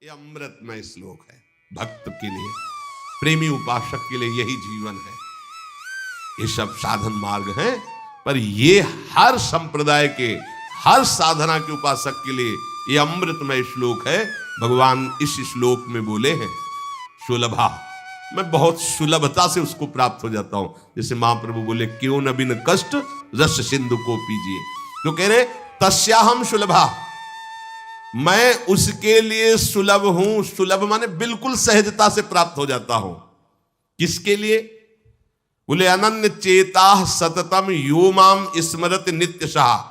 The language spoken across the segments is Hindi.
ये अमृतमय श्लोक है भक्त के लिए, प्रेमी उपासक के लिए यही जीवन है। ये सब साधन मार्ग हैं, पर ये हर संप्रदाय के, हर साधना के उपासक के लिए ये अमृतमय श्लोक है। भगवान इस श्लोक में बोले हैं सुलभा, मैं बहुत सुलभता से उसको प्राप्त हो जाता हूं। जैसे महाप्रभु बोले क्यों न बिन कष्ट रस सिंधु को पीजिए, तो कह रहे तस्याहम सुलभा, मैं उसके लिए सुलभ हूं। सुलभ माने बिल्कुल सहजता से प्राप्त हो जाता हूं। किसके लिए? बोले अनन्य चेता सततम यो माम स्मरत नित्यशः,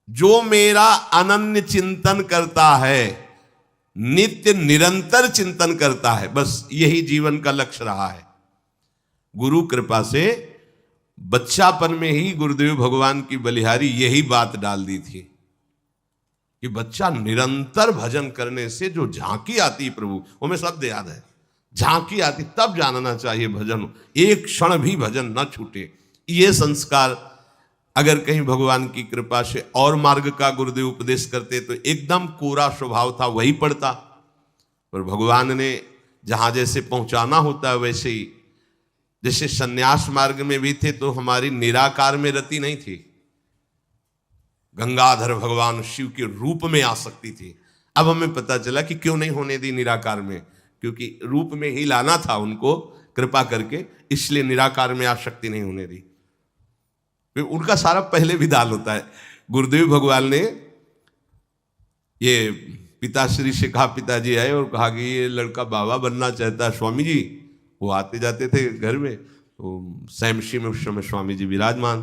जो मेरा अनन्य चिंतन करता है, नित्य निरंतर चिंतन करता है, बस यही जीवन का लक्ष्य रहा है। गुरु कृपा से बच्चापन में ही गुरुदेव भगवान की बलिहारी यही बात डाल दी थी कि बच्चा निरंतर भजन करने से जो झांकी आती है प्रभु, वो हमें शब्द याद है, झांकी आती तब जानना चाहिए भजन, एक क्षण भी भजन न छूटे। ये संस्कार अगर कहीं भगवान की कृपा से और मार्ग का गुरुदेव उपदेश करते तो एकदम कोरा स्वभाव था वही पड़ता, पर भगवान ने जहां जैसे पहुंचाना होता है वैसे ही, जैसे सन्यास मार्ग में भी थे तो हमारी निराकार में रति नहीं थी, गंगाधर भगवान शिव के रूप में आसक्ति थी। अब हमें पता चला कि क्यों नहीं होने दी निराकार में, क्योंकि रूप में ही लाना था उनको कृपा करके, इसलिए निराकार में आसक्ति नहीं होने दी। फिर उनका सारा पहले विधान होता है। गुरुदेव भगवान ने ये पिताश्री से कहा, पिताजी आए और कहा कि ये लड़का बाबा बनना चाहता है स्वामी जी। वो आते जाते थे घर में, तो सैमशी में उस समय स्वामी जी विराजमान,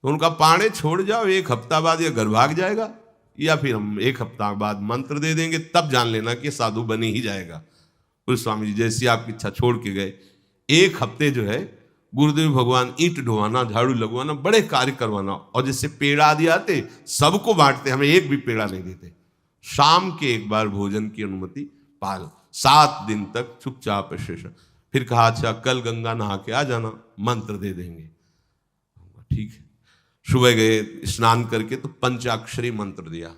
तो उनका पाने छोड़ जाओ, एक हफ्ता बाद ये घर भाग जाएगा, या फिर हम एक हफ्ता बाद मंत्र दे देंगे, तब जान लेना कि साधु बनी ही जाएगा। बोले स्वामी जी जैसी आपकी इच्छा, छोड़ के गए। एक हफ्ते जो है गुरुदेव भगवान ईंट ढोवाना, झाड़ू लगवाना, बड़े कार्य करवाना, और जैसे पेड़ा आदि आते सबको बांटते, हमें एक भी पेड़ा नहीं देते। शाम के एक बार भोजन की अनुमति पाल, 7 दिन तक चुपचाप शेष। फिर कहा अच्छा कल गंगा नहा के आ जाना, मंत्र दे देंगे। ठीक है, सुबह गए स्नान करके तो पंचाक्षरी मंत्र दिया,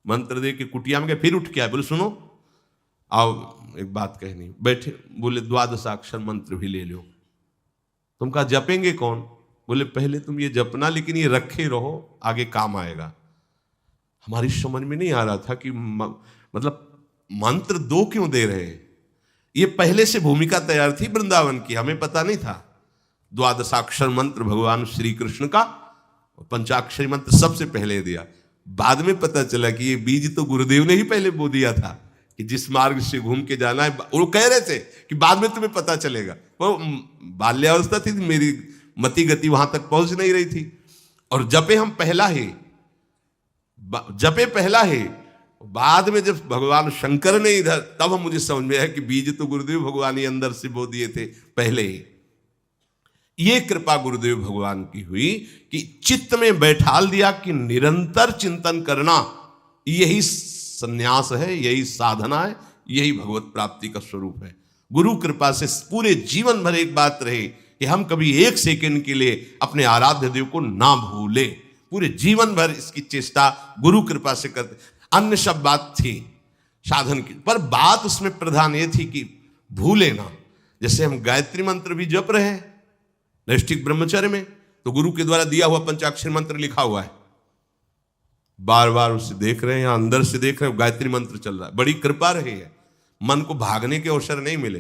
मंत्र दे के कुटिया में गए, फिर उठ के आए, बोले सुनो आओ एक बात कहनी। बैठे, बोले द्वादशाक्षर मंत्र भी ले लो। तुम कहा जपेंगे कौन? बोले पहले तुम ये जपना, लेकिन ये रखे रहो, आगे काम आएगा। हमारी समझ में नहीं आ रहा था कि मतलब मंत्र 2 क्यों दे रहे हैं। ये पहले से भूमिका तैयार थी वृंदावन की, हमें पता नहीं था। द्वादशाक्षर मंत्र भगवान श्री कृष्ण का, पंचाक्षरी मंत्र सबसे पहले दिया। बाद में पता चला कि ये बीज तो गुरुदेव ने ही पहले बो दिया था कि जिस मार्ग से घूम के जाना है। वो कह रहे थे कि बाद में तुम्हें पता चलेगा। वो बाल्यावस्था थी, मेरी मति गति वहां तक पहुंच नहीं रही थी। और जपे हम पहला ही, जपे पहला ही, बाद में जब भगवान शंकर ने इधर, तब हम मुझे समझ में आया कि बीज तो गुरुदेव भगवान ही अंदर से बो दिए थे पहले ही। ये कृपा गुरुदेव भगवान की हुई कि चित्त में बैठाल दिया कि निरंतर चिंतन करना यही संन्यास है, यही साधना है, यही भगवत प्राप्ति का स्वरूप है। गुरु कृपा से पूरे जीवन भर एक बात रहे कि हम कभी 1 सेकंड के लिए अपने आराध्य देव को ना भूले। पूरे जीवन भर इसकी चेष्टा गुरु कृपा से करते। अन्य सब बात थी साधन की, पर बात उसमें प्रधान ये थी कि भूले ना। जैसे हम गायत्री मंत्र भी जप रहे हैं नैष्ठिक ब्रह्मचर्य में, तो गुरु के द्वारा दिया हुआ पंचाक्षरी मंत्र लिखा हुआ है, बार बार उसे देख रहे हैं, या अंदर से देख रहे हैं, गायत्री मंत्र चल रहा है। बड़ी कृपा रही है, मन को भागने के अवसर नहीं मिले।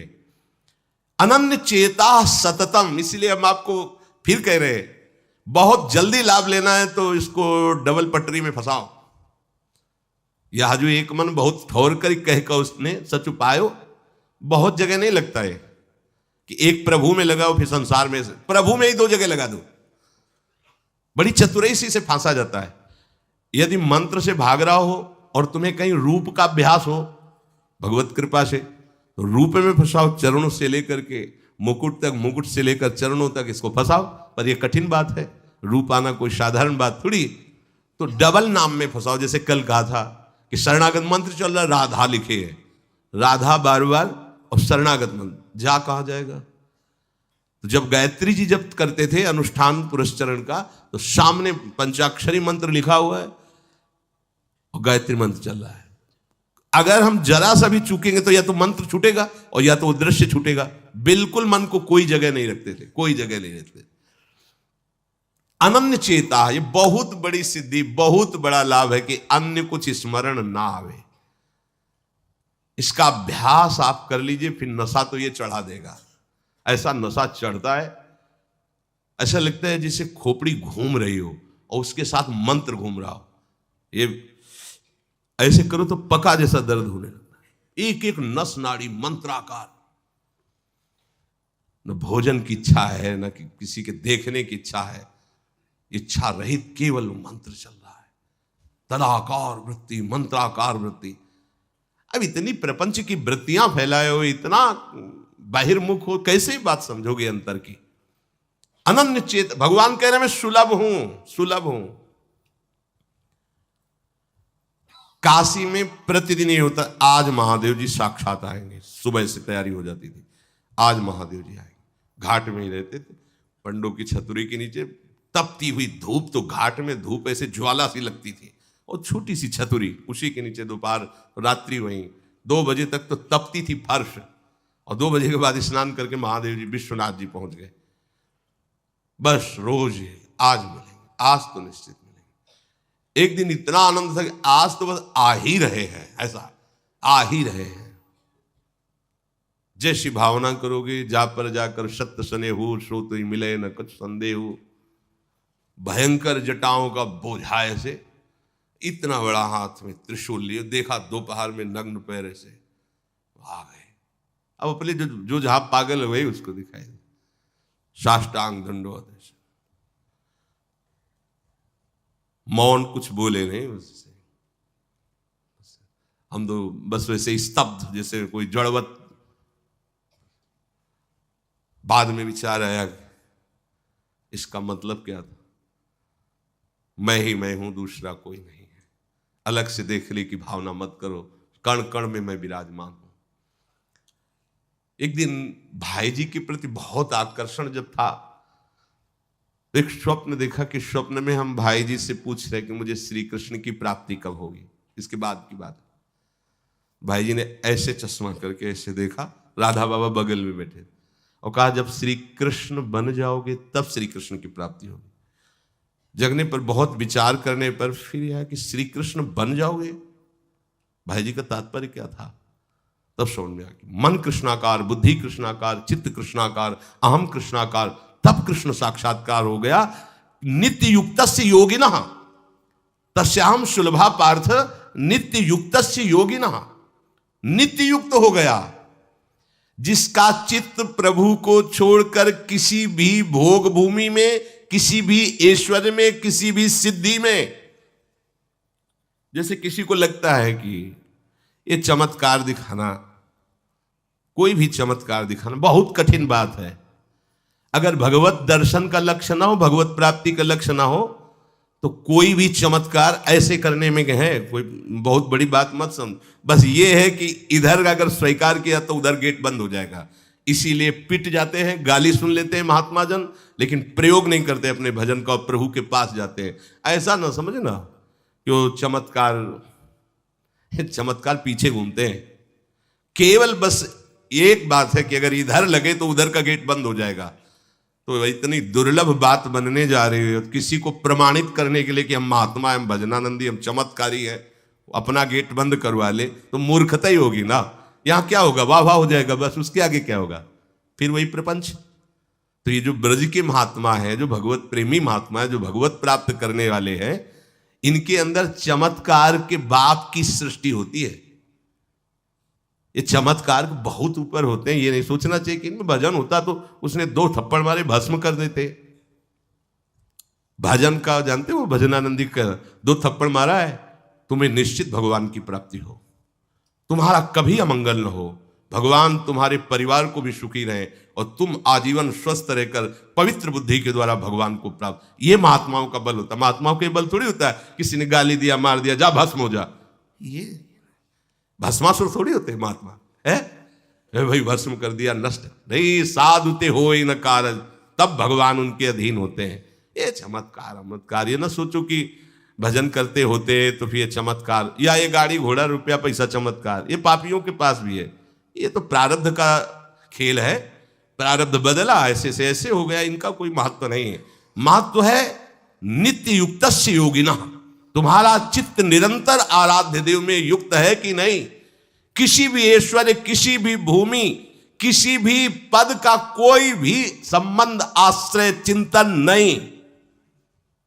अनन्य चेता सततम, इसलिए हम आपको फिर कह रहे हैं, बहुत जल्दी लाभ लेना है तो इसको डबल पटरी में फंसाओ। यह जो एक मन बहुत ठोर कर कह कर उसने सच उपायो, बहुत जगह नहीं लगता है कि एक प्रभु में लगाओ फिर संसार में, प्रभु में ही 2 जगह लगा दो। बड़ी चतुराई से फांसा जाता है। यदि मंत्र से भाग रहा हो और तुम्हें कहीं रूप का अभ्यास हो भगवत कृपा से, तो रूप में फंसाओ, चरणों से लेकर के मुकुट तक, मुकुट से लेकर चरणों तक इसको फंसाओ। पर यह कठिन बात है, रूप आना कोई साधारण बात थोड़ी। तो डबल नाम में फंसाओ। जैसे कल कहा था कि शरणागत मंत्र चल रहा है, राधा लिखे है, राधा बार बार, और शरणागत मंत्र जा कहा जाएगा। तो जब गायत्री जी जब करते थे अनुष्ठान पुरस्चरण का, तो सामने पंचाक्षरी मंत्र लिखा हुआ है, और गायत्री मंत्र चल रहा है। अगर हम जरा सा भी चूकेंगे तो या तो मंत्र छूटेगा और या तो वो दृश्य छूटेगा। बिल्कुल मन को कोई जगह नहीं रखते थे, कोई जगह नहीं रखते। अनन्य चेता, ये बहुत बड़ी सिद्धि, बहुत बड़ा लाभ है कि अन्य कुछ स्मरण ना आवे। इसका अभ्यास आप कर लीजिए, फिर नशा तो ये चढ़ा देगा। ऐसा नशा चढ़ता है, ऐसा लगता है जैसे खोपड़ी घूम रही हो और उसके साथ मंत्र घूम रहा हो। ये ऐसे करो तो पका जैसा दर्द होने लगता है। एक एक नस नाड़ी मंत्राकार। न भोजन की इच्छा है, न किसी के देखने की इच्छा है, इच्छा रहित केवल मंत्र चल रहा है। तदाकार वृत्ति, मंत्राकार वृत्ति। अब इतनी प्रपंच की वृत्तियां फैलाए हो, इतना बहिर्मुख हो, कैसे बात समझोगे अंतर की। अनन्य चेत, भगवान कह रहे मैं सुलभ हूं, सुलभ हूं। काशी में प्रतिदिन ये होता, आज महादेव जी साक्षात आएंगे। सुबह से तैयारी हो जाती थी, आज महादेव जी आएंगे। घाट में ही रहते थे, पंडों की छतरी के नीचे तपती हुई धूप, तो घाट में धूप ऐसे ज्वाला सी लगती थी, और छोटी सी छतरी, उसी के नीचे दोपहर रात्रि वहीं 2 बजे तक तो तपती थी फर्श। और 2 बजे के बाद स्नान करके महादेव जी विश्वनाथ जी पहुंच गए। बस रोज आज मिलेंगे, आज तो निश्चित मिलेंगे। एक दिन इतना आनंद था कि आज तो बस आ ही रहे हैं, ऐसा आ ही रहे हैं। जैसी भावना करोगे, जा पर जाकर सत्य सने हो, सो तो ही मिले न कुछ संदेह हो। भयंकर जटाओं का बोझा ऐसे, इतना बड़ा हाथ में त्रिशूल लिए, देखा दोपहर में नग्न पैर से आ गए। अब अपने जो जहां पागल है वही उसको दिखाई दे। साष्टांग दंडवत, मौन, कुछ बोले नहीं उससे। हम तो बस वैसे ही स्तब्ध, जैसे कोई जड़वत। बाद में विचार आया इसका मतलब क्या था। मैं ही मैं हूं, दूसरा कोई नहीं है। अलग से देख ली की भावना मत करो, कण कण में मैं विराजमान हूं। एक दिन भाई जी के प्रति बहुत आकर्षण जब था, एक स्वप्न देखा कि स्वप्न में हम भाई जी से पूछ रहे कि मुझे श्री कृष्ण की प्राप्ति कब होगी। इसके बाद की बात, भाई जी ने ऐसे चश्मा करके ऐसे देखा, राधा बाबा बगल में बैठे, और कहा जब श्री कृष्ण बन जाओगे तब श्री कृष्ण की प्राप्ति होगी। जगने पर, बहुत विचार करने पर फिर यह कि श्री कृष्ण बन जाओगे, भाई जी का तात्पर्य क्या था। तब समझ में आ गया, मन कृष्णाकार, बुद्धि कृष्णाकार, चित्त कृष्णाकार, अहम कृष्णाकार, तब कृष्ण साक्षात्कार हो गया। नित्य युक्तस्य योगिनः तस्याहं सुलभा पार्थ नित्य युक्तस्य योगिनः। नित्य युक्त हो गया जिसका चित्त प्रभु को छोड़कर किसी भी भोग भूमि में, किसी भी ऐश्वर्य में, किसी भी सिद्धि में। जैसे किसी को लगता है कि ये चमत्कार दिखाना, कोई भी चमत्कार दिखाना बहुत कठिन बात है। अगर भगवत दर्शन का लक्ष्य ना हो, भगवत प्राप्ति का लक्ष्य ना हो, तो कोई भी चमत्कार ऐसे करने में है कोई बहुत बड़ी बात मत समझ। बस ये है कि इधर अगर स्वीकार किया तो उधर गेट बंद हो जाएगा। इसीलिए पिट जाते हैं, गाली सुन लेते हैं महात्मा जन, लेकिन प्रयोग नहीं करते अपने भजन का, प्रभु के पास जाते हैं। ऐसा ना समझना कि वो चमत्कार पीछे घूमते हैं। केवल बस एक बात है कि अगर इधर लगे तो उधर का गेट बंद हो जाएगा। तो इतनी दुर्लभ बात बनने जा रही है, किसी को प्रमाणित करने के लिए कि हम महात्मा, हम भजनानंदी, हम चमत्कारी हैं, अपना गेट बंद करवा ले तो मूर्खता ही होगी ना। यहां क्या होगा, वाह वाह हो जाएगा, बस उसके आगे क्या होगा, फिर वही प्रपंच। तो ये जो ब्रज के महात्मा है, जो भगवत प्रेमी महात्मा है, जो भगवत प्राप्त करने वाले हैं, इनके अंदर चमत्कार के बाप की सृष्टि होती है। ये चमत्कार बहुत ऊपर होते हैं। ये नहीं सोचना चाहिए कि इनमें भजन होता तो उसने 2 थप्पड़ मारे भस्म कर देते। भजन का जानते हो, भजनानंदी का 2 थप्पड़ मारा है, तुम्हें निश्चित भगवान की प्राप्ति हो, तुम्हारा कभी अमंगल न हो, भगवान तुम्हारे परिवार को भी सुखी रहे और तुम आजीवन स्वस्थ रहकर पवित्र बुद्धि के द्वारा भगवान को प्राप्त। ये महात्माओं का बल होता है। महात्माओं का बल थोड़ी होता है किसी ने गाली दिया, मार दिया, जा भस्म हो जा। ये भस्मासुर थोड़ी होते हैं महात्मा, है भाई भस्म कर दिया, नष्ट नहीं। साधुते हो न कारज, तब भगवान उनके अधीन होते हैं। ये चमत्कार, ये ना सोचो कि भजन करते होते तो फिर ये चमत्कार, या ये गाड़ी घोड़ा रुपया पैसा चमत्कार, ये पापियों के पास भी है। ये तो प्रारब्ध का खेल है, प्रारब्ध बदला, ऐसे से ऐसे हो गया, इनका कोई महत्व नहीं है। महत्व है नित्य युक्तस्य योगिना, तुम्हारा चित्त निरंतर आराध्य देव में युक्त है कि नहीं। किसी भी ऐश्वर्य, किसी भी भूमि, किसी भी पद का कोई भी संबंध, आश्रय, चिंतन नहीं।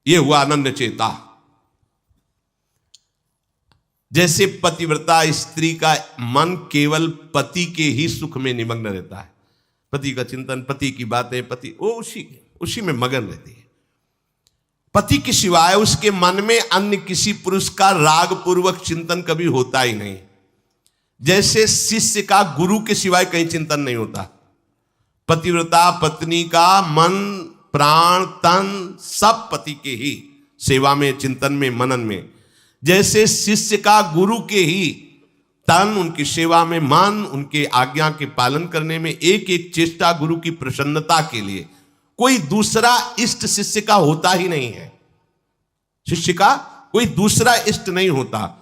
ये हुआ अनन्य चेता। जैसे पतिव्रता स्त्री का मन केवल पति के ही सुख में निमग्न रहता है, पति का चिंतन, पति की बातें, पति वो उसी में मगन रहती है। पति के सिवाय उसके मन में अन्य किसी पुरुष का राग पूर्वक चिंतन कभी होता ही नहीं। जैसे शिष्य का गुरु के सिवाय कहीं चिंतन नहीं होता, पतिव्रता पत्नी का मन, प्राण, तन सब पति के ही सेवा में, चिंतन में, मनन में। जैसे शिष्य का गुरु के ही तन, उनकी सेवा में मन, उनके आज्ञा के पालन करने में एक एक चेष्टा गुरु की प्रसन्नता के लिए, कोई दूसरा इष्ट शिष्य का होता ही नहीं है। शिष्य का कोई दूसरा इष्ट नहीं होता।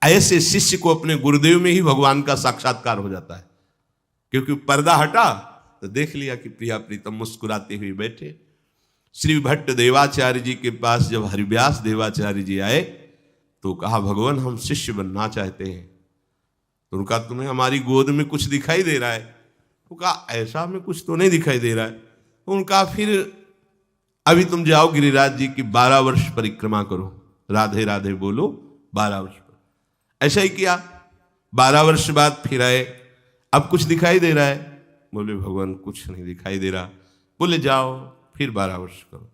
ऐसे शिष्य को अपने गुरुदेव में ही भगवान का साक्षात्कार हो जाता है, क्योंकि पर्दा हटा तो देख लिया कि प्रिया प्रीतम मुस्कुराते हुए बैठे। श्री भट्ट देवाचार्य जी के पास जब हरिव्यास देवाचार्य जी आए तो कहा, भगवान हम शिष्य बनना चाहते हैं। तो उनका, तुम्हें हमारी गोद में कुछ दिखाई दे रहा है? तो कहा, ऐसा में कुछ तो नहीं दिखाई दे रहा है। तो उनका, फिर अभी तुम जाओ गिरिराज जी की 12 वर्ष परिक्रमा करो, राधे राधे बोलो 12 वर्ष पर। ऐसा ही किया, 12 वर्ष बाद फिर आए, अब कुछ दिखाई दे रहा है? बोले भगवान कुछ नहीं दिखाई दे रहा। बोले जाओ फिर 12 वर्ष करो।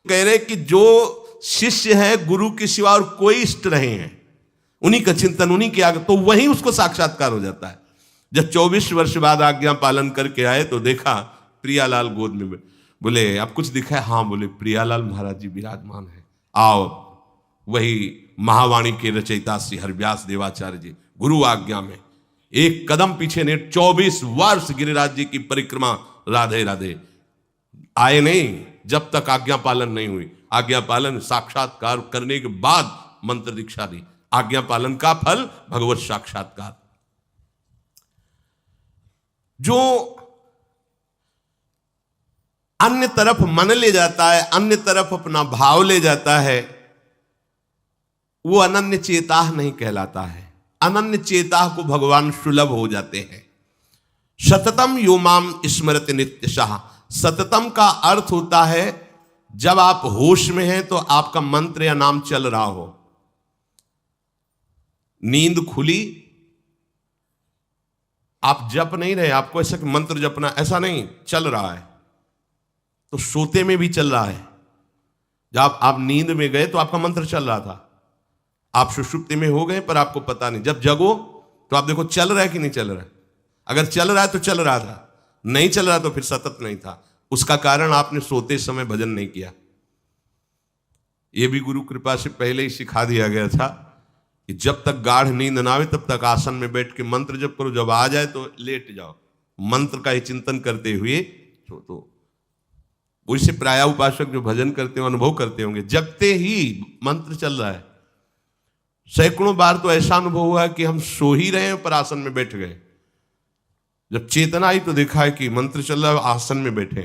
कह रहे कि जो शिष्य है गुरु के सिवा और कोई इष्ट नहीं है, उन्हीं का चिंतन, उन्हीं के आगे, तो वहीं उसको साक्षात्कार हो जाता है। जब 24 वर्ष बाद आज्ञा पालन करके आए तो देखा प्रियालाल गोद में। बोले अब कुछ दिखा है? हाँ। बोले प्रियालाल महाराज जी विराजमान है, आओ। वही महावाणी के रचयिता श्री हरिव्यास देवाचार्य जी गुरु आज्ञा में एक कदम पीछे ने 24 वर्ष गिरिराज जी की परिक्रमा, राधे राधे। आए नहीं जब तक आज्ञा पालन नहीं हुई। आज्ञा पालन, साक्षात्कार करने के बाद मंत्र दीक्षा दी। आज्ञा पालन का फल भगवत साक्षात्कार। जो अन्य तरफ मन ले जाता है, अन्य तरफ अपना भाव ले जाता है, वो अनन्य चेता नहीं कहलाता है। अनन्य चेता को भगवान सुलभ हो जाते हैं। सततम यो माम स्मरति नित्यशः। सततम का अर्थ होता है जब आप होश में हैं तो आपका मंत्र या नाम चल रहा हो। नींद खुली, आप जप नहीं रहे, आपको ऐसा मंत्र जपना, ऐसा नहीं, चल रहा है। तो सोते में भी चल रहा है। जब आप नींद में गए तो आपका मंत्र चल रहा था, आप सुषुप्ति में हो गए पर आपको पता नहीं। जब जगो तो आप देखो चल रहा है कि नहीं चल रहा है। अगर चल रहा है तो चल रहा था, नहीं चल रहा तो फिर सतत नहीं था। उसका कारण आपने सोते समय भजन नहीं किया। यह भी गुरु कृपा से पहले ही सिखा दिया गया था कि जब तक गाढ़ नींद ना आवे तब तक आसन में बैठ के मंत्र जप करो, जब आ जाए तो लेट जाओ, मंत्र का ही चिंतन करते हुए सो। तो वैसे प्राय उपासक जो भजन करते हो अनुभव करते होंगे, जगते ही मंत्र चल रहा है। सैकड़ों बार तो ऐसा अनुभव हुआ है कि हम सो ही रहे हैं पर आसन में बैठ गए, जब चेतना आई तो देखा है कि मंत्र चल रहा है, आसन में बैठे।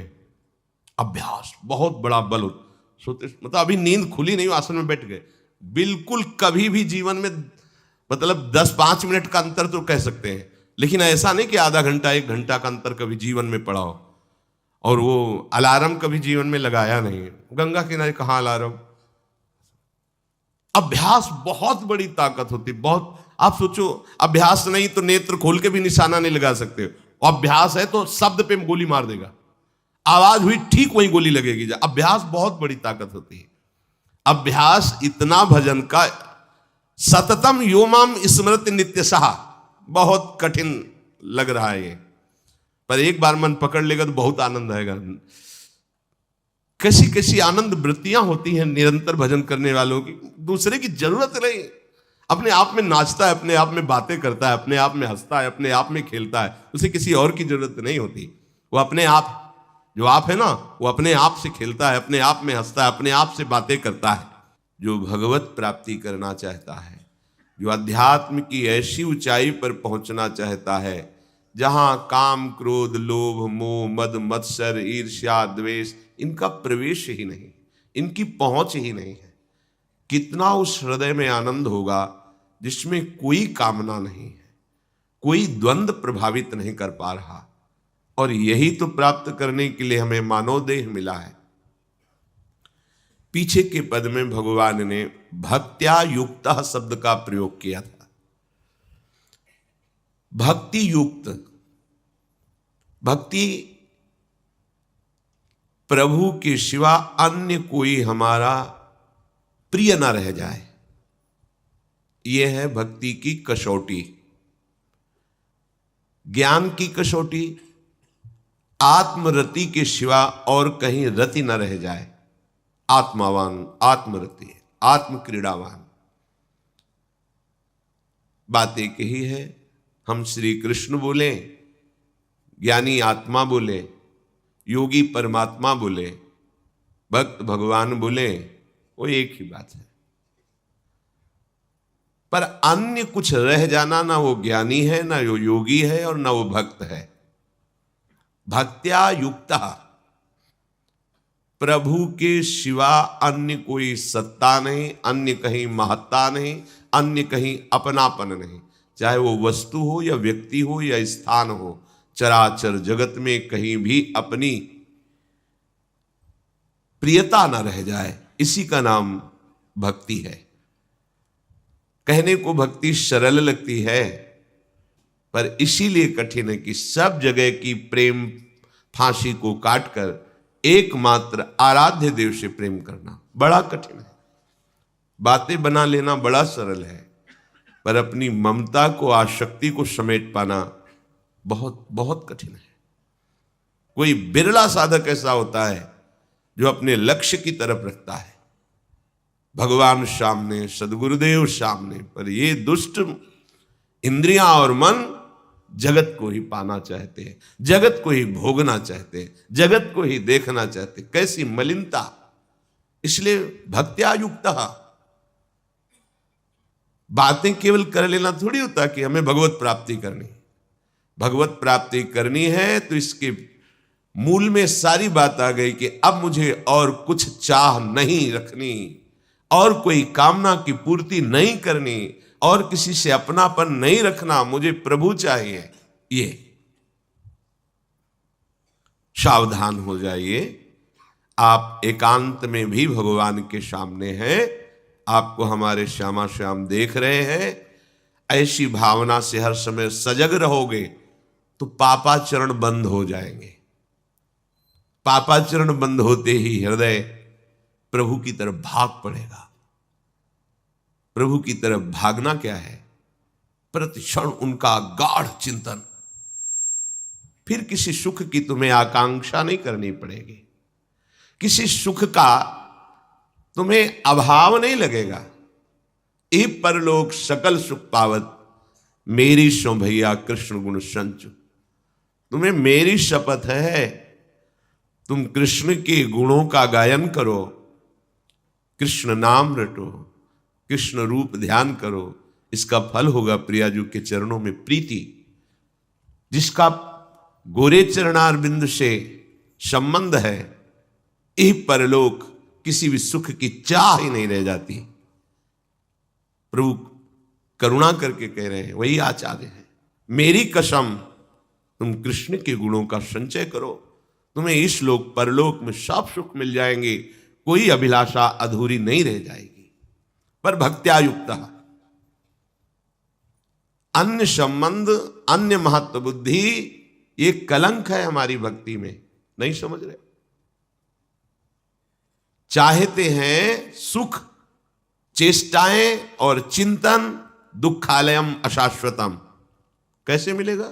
अभ्यास बहुत बड़ा बल होता। सोते मतलब अभी नींद खुली नहीं, आसन में बैठ गए। बिल्कुल कभी भी जीवन में मतलब 10-5 मिनट का अंतर तो कह सकते हैं, लेकिन ऐसा नहीं कि आधा घंटा 1 घंटा का अंतर कभी जीवन में पड़ा हो। और वो अलार्म कभी जीवन में लगाया नहीं। गंगा किनारे कहाँ अलार्म। अभ्यास बहुत बड़ी ताकत होती, बहुत। आप सोचो, अभ्यास नहीं तो नेत्र खोल के भी निशाना नहीं लगा सकते। अभ्यास है तो शब्द पे गोली मार देगा, आवाज हुई ठीक वही गोली लगेगी। अभ्यास बहुत बड़ी ताकत होती है। अभ्यास इतना भजन का, सततम योमाम स्मृति नित्यशः, बहुत कठिन लग रहा है ये, पर एक बार मन पकड़ लेगा तो बहुत आनंद आएगा। कैसी कैसी आनंद वृत्तियां होती हैं निरंतर भजन करने वालों की। दूसरे की जरूरत नहीं, अपने आप में नाचता है, अपने आप में बातें करता है, अपने आप में हंसता है, अपने आप में खेलता है। उसे किसी और की जरूरत नहीं होती। वो अपने आप, जो आप है ना, वो अपने आप से खेलता है, अपने आप में हंसता है, अपने आप से बातें करता है। जो भगवत प्राप्ति करना चाहता है, जो अध्यात्म की ऐसी ऊंचाई पर पहुंचना चाहता है जहां काम, क्रोध, लोभ, मोह, मद, मत्सर, ईर्ष्या, द्वेष इनका प्रवेश ही नहीं, इनकी पहुंच ही नहीं है, कितना उस हृदय में आनंद होगा जिसमें कोई कामना नहीं है, कोई द्वंद्व प्रभावित नहीं कर पा रहा। और यही तो प्राप्त करने के लिए हमें मानव देह मिला है। पीछे के पद में भगवान ने भक्त्या युक्त शब्द का प्रयोग किया था। भक्ति युक्त, भक्ति प्रभु के सिवा अन्य कोई हमारा प्रिय न रह जाए, यह है भक्ति की कसौटी। ज्ञान की कसौटी, आत्मरति के सिवा और कहीं रति न रह जाए। आत्मावान, आत्मरति, आत्म क्रीड़ावान। बात एक ही है, हम श्री कृष्ण बोले, ज्ञानी आत्मा बोले, योगी परमात्मा बोले, भक्त भगवान बोले, वो एक ही बात है। पर अन्य कुछ रह जाना, ना वो ज्ञानी है, ना वो योगी है, और ना वो भक्त है। भक्त्या युक्ता, प्रभु के सिवा अन्य कोई सत्ता नहीं, अन्य कहीं महत्ता नहीं, अन्य कहीं अपनापन नहीं, चाहे वो वस्तु हो या व्यक्ति हो या स्थान हो, चराचर जगत में कहीं भी अपनी प्रियता न रह जाए, इसी का नाम भक्ति है। कहने को भक्ति सरल लगती है, पर इसीलिए कठिन है कि सब जगह की प्रेम फांसी को काटकर एकमात्र आराध्य देव से प्रेम करना बड़ा कठिन है। बातें बना लेना बड़ा सरल है, पर अपनी ममता को, आसक्ति को समेट पाना बहुत बहुत कठिन है। कोई बिरला साधक ऐसा होता है जो अपने लक्ष्य की तरफ रखता है, भगवान सामने, सदगुरुदेव सामने, पर ये दुष्ट इंद्रियां और मन जगत को ही पाना चाहते हैं, जगत को ही भोगना चाहते हैं, जगत को ही देखना चाहते हैं। कैसी मलिनता! इसलिए भक्त्या युक्ता, बातें केवल कर लेना थोड़ी होता कि हमें भगवत प्राप्ति करनी। भगवत प्राप्ति करनी है तो इसके मूल में सारी बात आ गई कि अब मुझे और कुछ चाह नहीं रखनी, और कोई कामना की पूर्ति नहीं करनी, और किसी से अपनापन नहीं रखना, मुझे प्रभु चाहिए। ये सावधान हो जाइए, आप एकांत में भी भगवान के सामने हैं, आपको हमारे श्यामा श्याम देख रहे हैं। ऐसी भावना से हर समय सजग रहोगे तो पापाचरण बंद हो जाएंगे। पापाचरण बंद होते ही हृदय प्रभु की तरफ भाग पड़ेगा। प्रभु की तरफ भागना क्या है? प्रतिक्षण उनका गाढ़ चिंतन। फिर किसी सुख की तुम्हें आकांक्षा नहीं करनी पड़ेगी, किसी सुख का तुम्हें अभाव नहीं लगेगा। ए परलोक सकल सुख पावत, मेरी सो भैया कृष्ण गुण संचु। तुम्हें मेरी शपथ है, तुम कृष्ण के गुणों का गायन करो, कृष्ण नाम रटो, कृष्ण रूप ध्यान करो। इसका फल होगा प्रियाजू के चरणों में प्रीति। जिसका गोरे चरणारविंद से संबंध है, यह परलोक किसी भी सुख की चाह ही नहीं रह जाती। प्रभु करुणा करके कह रहे हैं, वही आचार्य है, मेरी कसम तुम कृष्ण के गुणों का संचय करो, तुम्हें इस लोक परलोक में सब सुख मिल जाएंगे, कोई अभिलाषा अधूरी नहीं रह जाएगी। पर भक्त्या युक्त, अन्य संबंध, अन्य महत्व बुद्धि, ये कलंक है हमारी भक्ति में। नहीं समझ रहे? चाहते हैं सुख, चेष्टाएं और चिंतन, दुखालयम अशाश्वतम। कैसे मिलेगा?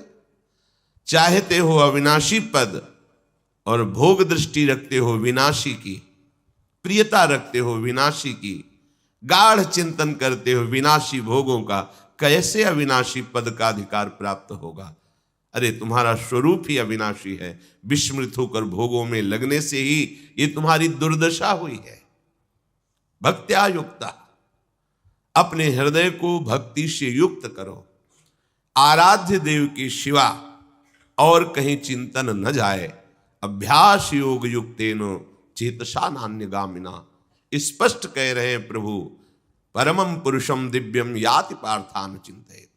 चाहते हो अविनाशी पद और भोग दृष्टि रखते हो विनाशी की, प्रियता रखते हो विनाशी की, गाढ़ चिंतन करते हो विनाशी भोगों का, कैसे अविनाशी पद का अधिकार प्राप्त होगा? अरे तुम्हारा स्वरूप ही अविनाशी है। विस्मृत होकर भोगों में लगने से ही ये तुम्हारी दुर्दशा हुई है। भक्त्या युक्ता, अपने हृदय को भक्ति से युक्त करो। आराध्य देव के सिवा और कहीं चिंतन न जाए। अभ्यास योग युक्तेन चेतसा नान्यगामिना, स्पष्ट कह रहे हैं प्रभु। परमम पुरुषम दिव्यम याति पार्थान चिंतयेत्।